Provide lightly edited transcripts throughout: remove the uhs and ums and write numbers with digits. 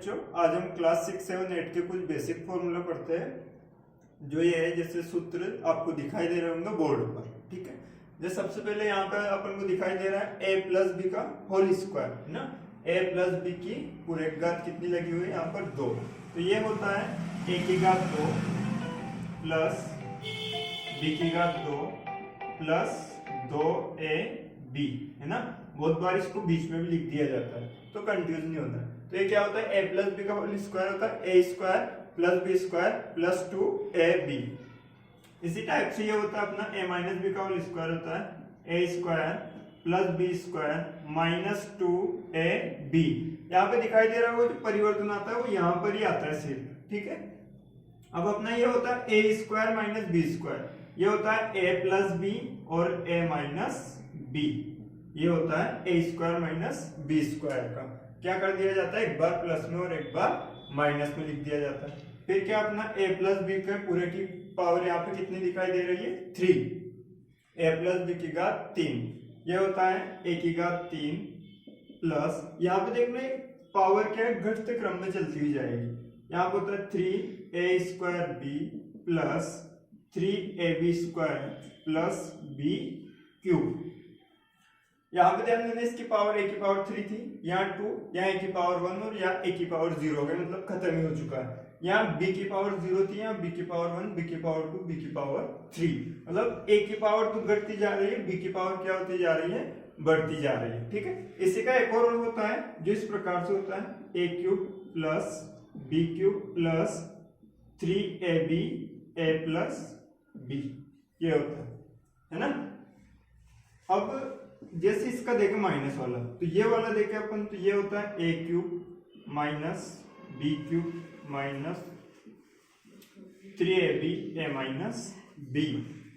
बच्चों, आज हम क्लास 6, 7, 8 के कुछ बेसिक फॉर्मूला पढ़ते हैं। जो ये है, जैसे सूत्र आपको दिखाई दे रहे होंगे बोर्ड पर, ठीक है। जैसे सबसे पहले यहाँ पे अपन को दिखाई दे रहा है a प्लस बी का होल स्क्वायर, है ना। a प्लस बी की पूरे घात कितनी लगी हुई है यहाँ पर 2, तो ये होता है a की घात 2 प्लस b की घात 2 प्लस 2ab, है ना। बहुत बार इसको बीच में भी लिख दिया जाता है तो कंफ्यूज नहीं होता है। तो ये क्या होता है, a प्लस बी का होल स्क्वायर होता है a square plus b square plus 2ab। इसी टाइप से ये होता है अपना a माइनस बी का होल स्क्वायर होता है a square plus b square minus 2ab। यहाँ पे दिखाई दे रहा है वो जो परिवर्तन आता है वो यहाँ पर ही आता है सिर्फ, ठीक है। अब अपना ये होता है a square minus b square, ये होता है a प्लस बी और a माइनस बी, ये होता है a square minus b square का क्या कर दिया जाता है, एक बार प्लस में और एक बार माइनस में लिख दिया जाता है। फिर क्या अपना a प्लस बी के पूरे की पावर यहाँ पे कितनी दिखाई दे रही है 3, a प्लस बी की घात 3, ये होता है a की घात 3 प्लस यहाँ पे देख लो पावर क्या है, घटते क्रम में चलती हुई जाएगी। यहाँ पे होता है 3a square b plus 3ab square plus b cube. यहाँ पे ध्यान देना इसकी पावर a की पावर 3 थी, यहाँ 2, यहाँ a की पावर 1 और यहाँ a की पावर 0 हो गया, मतलब खत्म ही हो चुका है। यहाँ b की पावर 0 थी, यहाँ b की पावर 1, b की पावर 2, b की पावर 3, मतलब a की पावर तो घटती जा रही है, b की पावर क्या होती जा रही है, बढ़ती जा रही है, ठीक है। इसी का एक और होता है जो इस प्रकार से होता है a cube plus b cube plus 3ab a plus b, ये होता है ना। अब जैसे इसका देखें माइनस वाला, तो ये वाला देखें अपन, तो ये होता है a cube minus b cube minus 3ab a minus b,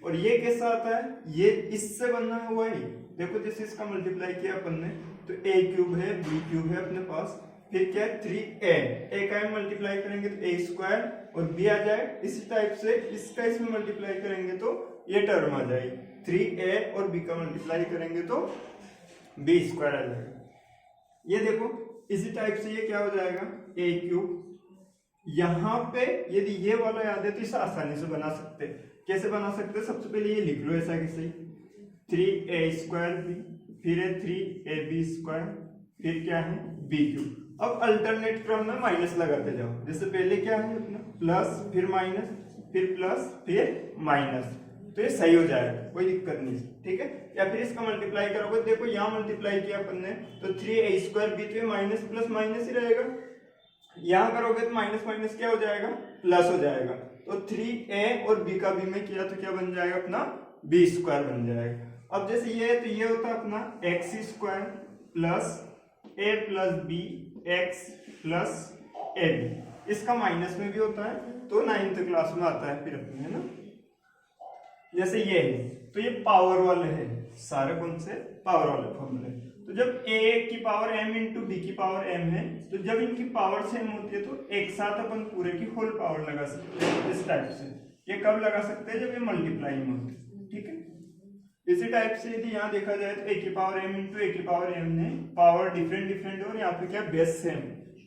और ये कैसा आता है, ये इससे बना हुआ है। देखो जैसे इसका मल्टीप्लाई किया अपन ने तो a क्यूब है b क्यूब है अपने पास, फिर क्या है 3a का मल्टीप्लाई करेंगे तो a स्क्वायर और b आ जाए। इसी टाइप से इसका इसमें मल्टीप्लाई करेंगे तो ये टर्म आ जाएगी, 3a और b का मल्टीप्लाई करेंगे तो b स्क्वायर आ जाएगा। ये देखो इसी टाइप से ये क्या हो जाएगा a क्यूब, यहाँ पे यदि ये वाला याद है तो इसे आसानी से बना सकते हैं। कैसे बना सकते हैं, सबसे पहले ये लिख लो ऐसा कि सही 3a स्क्वायर b, फिर है 3ab स्क्वायर, फिर क्या है b क्यूब। अब अल्टरनेट क्रम में माइनस लगाते जाओ, जैसे पहले क्या है अपना प्लस फिर माइनस फिर प्लस फिर माइनस, तो ये सही हो जाएगा, कोई दिक्कत नहीं, ठीक है। या फिर इसका मल्टीप्लाई करोगे, देखो यहाँ मल्टीप्लाई किया अपन ने तो 3a स्क्वायर b, तो माइनस प्लस माइनस ही रहेगा। यहाँ करोगे तो माइनस माइनस क्या हो जाएगा, प्लस हो जाएगा। तो 3a और b का b में किया तो क्या बन जाएगा अपना b स्क्वायर बन जाएगा। अब जैसे ये है तो ये होता है अपना x square plus a plus b x plus ab, इसका माइनस में भी होता है तो 9th क्लास में आता है फिर अपने, है ना। जैसे ये है तो ये पावर वाले हैं सारे, कौन से पावर वाले फॉर्मूले। तो जब a की पावर m इंटू बी की पावर m है, तो जब इनकी पावर सेम होती है तो एक साथ अपन पूरे की होल पावर लगा सकते हैं इस टाइप से। ये कब लगा सकते हैं, जब ये मल्टीप्लाइंग होते हैं, ठीक है। इसी टाइप से यदि यहाँ देखा जाए तो a की पावर m इंटू a की पावर m ने पावर डिफरेंट डिफरेंट और यहाँ पे क्या बेस सेम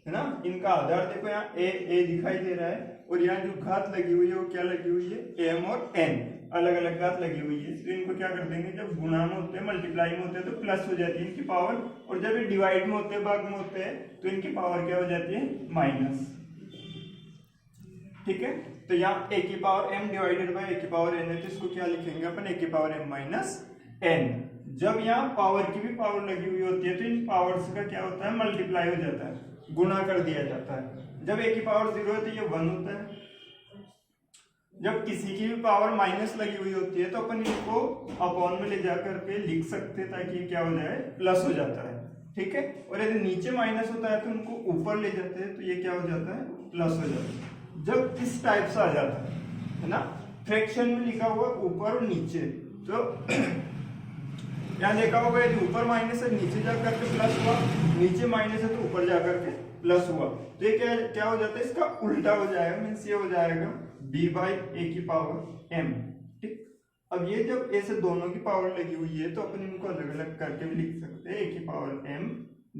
है ना। इनका आधार देखो यहाँ a दिखाई दे रहा है और यहाँ जो घात लगी हुई है वो क्या लगी हुई है, m और n अलग अलग घात लगी हुई है। तो इनको क्या कर देंगे, जब गुणा में होते हैं मल्टीप्लाई में होते हैं तो प्लस हो जाती है इनकी पावर, और जब ये डिवाइड में होते हैं भाग में होते हैं तो इनकी पावर क्या हो जाती है, माइनस, ठीक है। तो यहाँ a की power m divided by a की पावर n है, तो इसको क्या लिखेंगे अपन, a की पावर m माइनस n। जब यहाँ पावर की भी पावर लगी हुई होती है तो इन पावर्स का क्या होता है, मल्टीप्लाई हो जाता है, गुणा कर दिया जाता है। जब a की पावर 0 है तो ये 1 होता है। जब किसी की भी पावर माइनस लगी हुई होती है तो अपन इसको अपॉन में ले जाकर के लिख सकते हैं ताकि क्या हो जाए, प्लस हो जाता है, ठीक है। और यदि नीचे माइनस होता है तो उनको ऊपर ले जाते हैं तो ये क्या हो जाता है, प्लस हो जाता है। जब इस टाइप से आ जाता है ना, फ्रैक्शन में लिखा हुआ ऊपर और नीचे, तो यहाँ देखा होगा यदि ऊपर माइनस है नीचे जाकर के प्लस हुआ, नीचे माइनस है तो ऊपर जाकर के प्लस हुआ, तो ये क्या हो जाता है, इसका उल्टा हो जाएगा, मीन्स ये हो जाएगा b बाई a की पावर m, ठीक। अब ये जब ऐसे दोनों की पावर लगी हुई है तो अपन इनको अलग अलग करके भी लिख सकते हैं, a की power m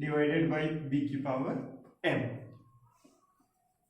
divided by b की पावर m।